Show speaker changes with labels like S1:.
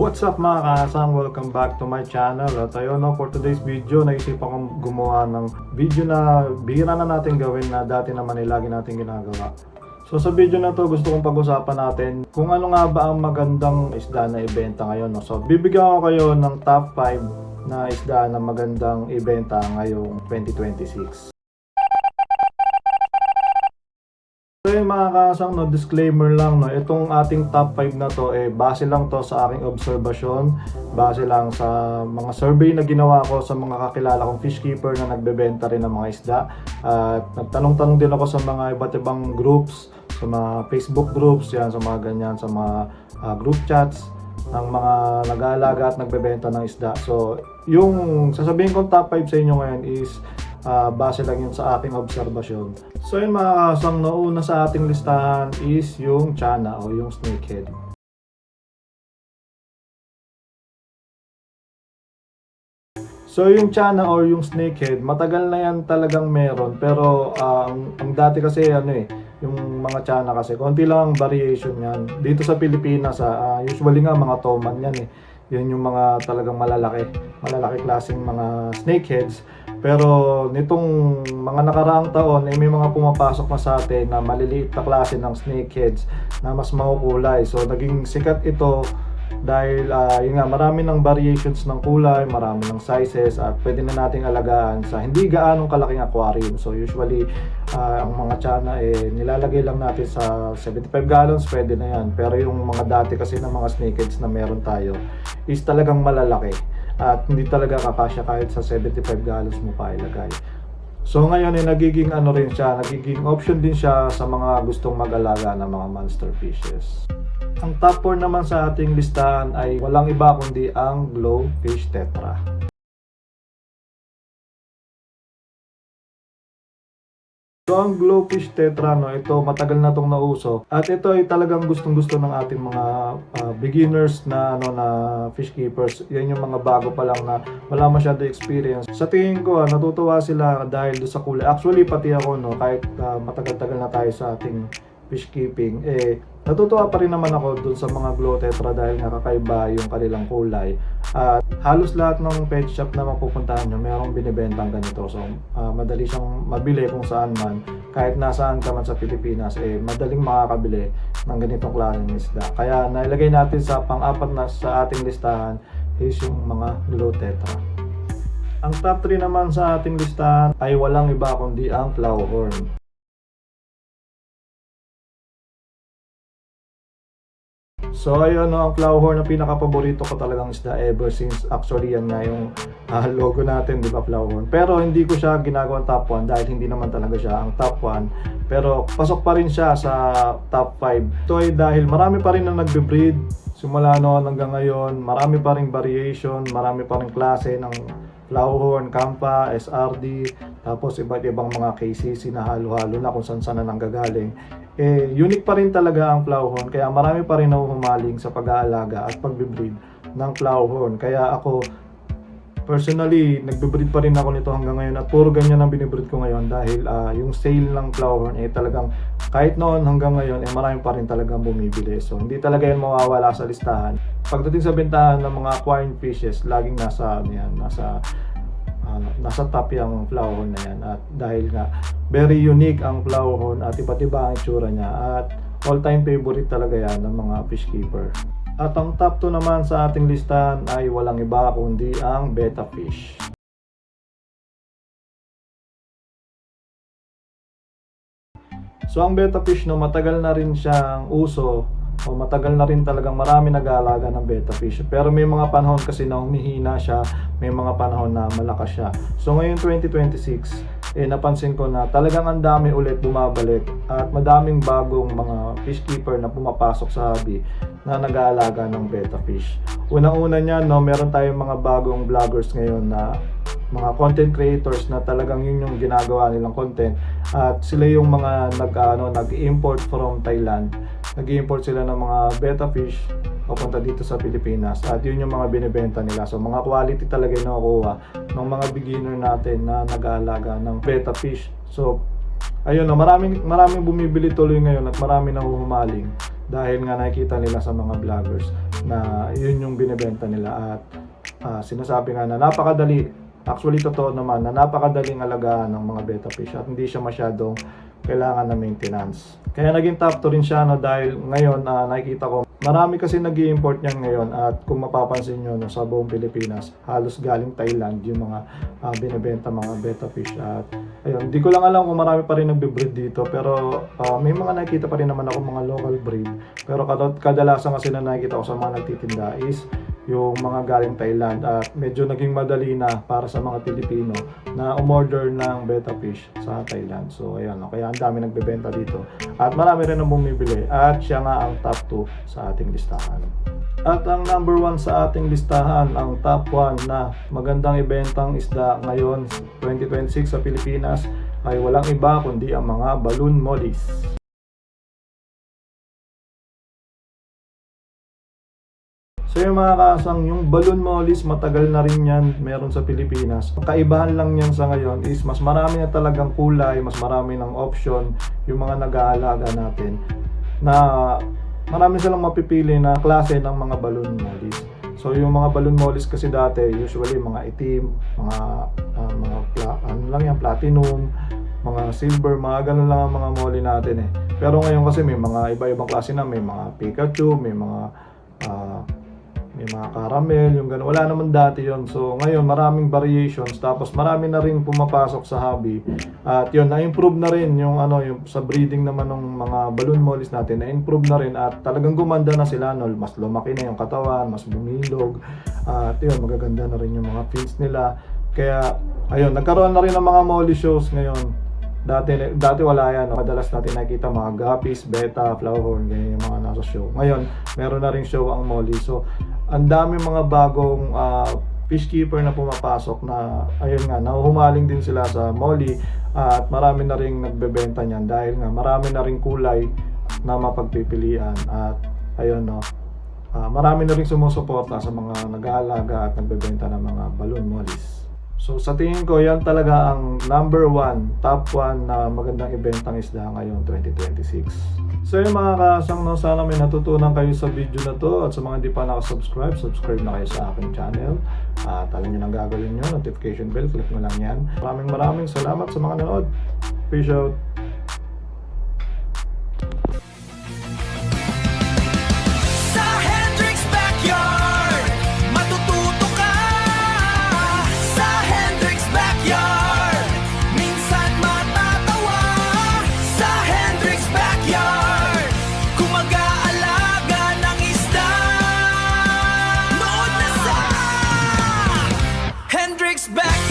S1: What's up mga kaasang? Welcome back to my channel. At ayun for today's video, naisipan kong gumawa ng video na bihira na natin gawin na dati naman lagi natin ginagawa. So sa video na to, gusto kong pag-usapan natin kung ano nga ba ang magandang isda na ibenta ngayon. So bibigyan ko kayo ng top 5 na isda na magandang ibenta ngayong 2026. So yung mga kasang, disclaimer lang, itong ating top 5 na to, base lang to sa aking obserbasyon, base lang sa mga survey na ginawa ko sa mga kakilala kong fish keeper na nagbebenta rin ng mga isda. At nagtanong-tanong din ako sa mga iba't ibang groups, sa mga Facebook groups, yan, sa mga ganyan, sa mga group chats ng mga nag-aalaga at nagbebenta ng isda. So yung sasabihin kong top 5 sa inyo ngayon is base lang yun sa ating obserbasyon. So yun mga kasang, nauna sa ating listahan is yung Chana o yung snakehead. So yung Chana or yung snakehead, matagal na yan talagang meron, pero ang dati kasi yung mga Chana kasi konti lang ang variation yan. Dito sa Pilipinas usually nga mga toman yan Yun yung mga talagang malalaki klaseng mga snakeheads. Pero nitong mga nakaraang taon may mga pumapasok na sa atin na maliliit na klase ng snakeheads na mas makukulay. So naging sikat ito dahil yun nga, marami ng variations ng kulay, marami ng sizes, at pwede na nating alagaan sa hindi gaanong kalaking aquarium. So usually ang mga Chana nilalagay lang natin sa 75 gallons, pwede na yan. Pero yung mga dati kasi ng mga snakeheads na meron tayo is talagang malalaki at hindi talaga kakasya kahit sa 75 gallons mo pa ilagay. So ngayon nagiging rin siya, nagiging option din siya sa mga gustong mag-alaga ng mga monster fishes. Ang top 4 naman sa ating listahan ay walang iba kundi ang Glowfish Tetra. So ang Glowfish Tetra, ito matagal na itong nauso at ito ay talagang gustong-gusto ng ating mga beginners na na fish keepers. Yan yung mga bago pa lang na wala masyado experience. Sa tingin ko natutuwa sila dahil do sa kulay. Actually pati ako kahit matagal-tagal na tayo sa ating fish keeping, natutuwa pa rin naman ako dun sa mga Glow Tetra dahil kakaiba yung kanilang kulay. At halos lahat ng pet shop na mapupuntahan nyo merong binibentang ganito. So madali siyang mabili kung saan man, kahit nasaan ka man sa Pilipinas, madaling makakabili ng ganitong klaseng isda. Kaya nailagay natin sa pang-apat na sa ating listahan is yung mga Glow Tetra. Ang top 3 naman sa ating listahan ay walang iba kundi ang Plowhorn. So ayun ang Plowhorn na pinaka-paborito ko talagang isda ever since. Actually yan nga yung logo natin, di ba, Plowhorn. Pero hindi ko siya ginagawang top 1 dahil hindi naman talaga siya ang top 1. Pero pasok pa rin siya sa top 5. Ito ay dahil marami pa rin na nagbe-breed simula noon hanggang ngayon. Marami pa rin variation, marami pa rin klase ng Plowhorn, Kampa, SRD, tapos iba't ibang mga KCC na halo-halo na kung saan-saan na nanggagaling. Unique pa rin talaga ang Plowhorn, kaya marami pa rin nahuhumaling sa pag-aalaga at pagbe-breed ng Plowhorn. Kaya ako personally, nagbe-breed pa rin ako nito hanggang ngayon at puro ganyan ang binibreed ko ngayon dahil yung sale ng Plowhorn talagang kahit noon hanggang ngayon marami pa rin talagang bumibili. So hindi talaga yan mawawala sa listahan. Pagdating sa bentahan ng mga aquarium fishes, laging nasa top yung Plowhorn na yan. At dahil nga very unique ang Plowhorn at iba't iba ang itsura niya at all-time favorite talaga yan ng mga fish keeper. At ang top 2 naman sa ating listahan ay walang iba kundi ang Betta Fish. So ang Betta Fish matagal na rin siyang uso o matagal na rin talagang marami nag-aalaga ng Betta Fish. Pero may mga panahon kasi na humihina siya, may mga panahon na malakas siya. So ngayon 2026, napansin ko na talagang ang dami ulit bumabalik at madaming bagong mga fish keeper na pumapasok sa hobby na nag-aalaga ng Betta Fish. Unang-una niyan, meron tayong mga bagong vloggers ngayon na mga content creators na talagang yun yung ginagawa nilang content at sila yung mga nag-import from Thailand. Nag-import sila ng mga Betta Fish papunta dito sa Pilipinas at yun yung mga binibenta nila. So mga quality talaga yung nakukuha ng mga beginner natin na nag-aalaga ng Betta Fish. So ayun maraming bumibili tuloy ngayon at maraming nahuhumaling dahil nga nakikita nila sa mga vloggers na yun yung binebenta nila at sinasabi nga na napakadali, actually totoo naman na napakadaling alagaan ng mga betta fish at hindi siya masyadong kailangan na maintenance. Kaya naging top 2 rin siya dahil ngayon nakikita ko marami kasi nag-i-import niyan ngayon at kung mapapansin nyo sa buong Pilipinas halos galing Thailand yung mga binebenta mga betta fish at ayun, hindi ko lang alam kung marami pa rin nagbe-breed dito pero may mga nakikita pa rin naman ako mga local breed pero kadalasan kasi na nakikita ko sa mga nagtitinda is yung mga galing Thailand at medyo naging madali na para sa mga Pilipino na umorder ng betta fish sa Thailand. So ayan, kaya ang dami nagbebenta dito at marami rin ang bumibili at siya nga ang top 2 sa ating listahan. At ang number 1 sa ating listahan, ang top 1 na magandang ibentang isda ngayon 2026 sa Pilipinas ay walang iba kundi ang mga balloon mollies. So yung mga kasang, yung balloon mollies matagal na rin yan meron sa Pilipinas. Kaibahan lang yan sa ngayon is mas marami na talagang kulay, mas marami ng option yung mga nag-aalaga natin na marami silang mapipili na klase ng mga balloon mollies. So yung mga balloon mollies kasi dati usually mga itim, mga platinum, mga silver, mga ganun lang ang mga molly natin eh. Pero ngayon kasi may mga iba-ibang klase na, may mga Pikachu, may mga caramel, yung gano'n. Wala naman dati yon. So, ngayon, maraming variations. Tapos, marami na rin pumapasok sa hobby. At yun, na-improve na rin yung, yung sa breeding naman ng mga balloon mollies natin. Na-improve na rin at talagang gumanda na sila. No? Mas lumaki na yung katawan, mas bumilog. At yun, magaganda na rin yung mga fins nila. Kaya, ayun, nagkaroon na rin ng mga molly shows ngayon. Dati wala yan. No? Madalas natin nakikita mga guppies, betta, flowerhorn, ganyan yung mga nasa show. Ngayon, meron na rin show ang molly. So, ang dami mga bagong fish keeper na pumapasok na, ayun nga, nahuhumaling din sila sa molly at marami na rin nagbebenta niyan dahil nga marami na rin kulay na mapagpipilian at ayun no, marami na rin sumusuporta sa mga nag-aalaga at nagbebenta ng mga balloon mollies. So sa tingin ko yan talaga ang number 1, top 1 na magandang ibentang isda ngayon 2026. So yun mga kasang, sana may natutunan kayo sa video na to at sa mga hindi pa nakasubscribe, subscribe na kayo sa aking channel. At alam nyo nang gagawin nyo, notification bell, click mo lang yan. Maraming salamat sa mga nanood. Peace out!
S2: Hendrix back.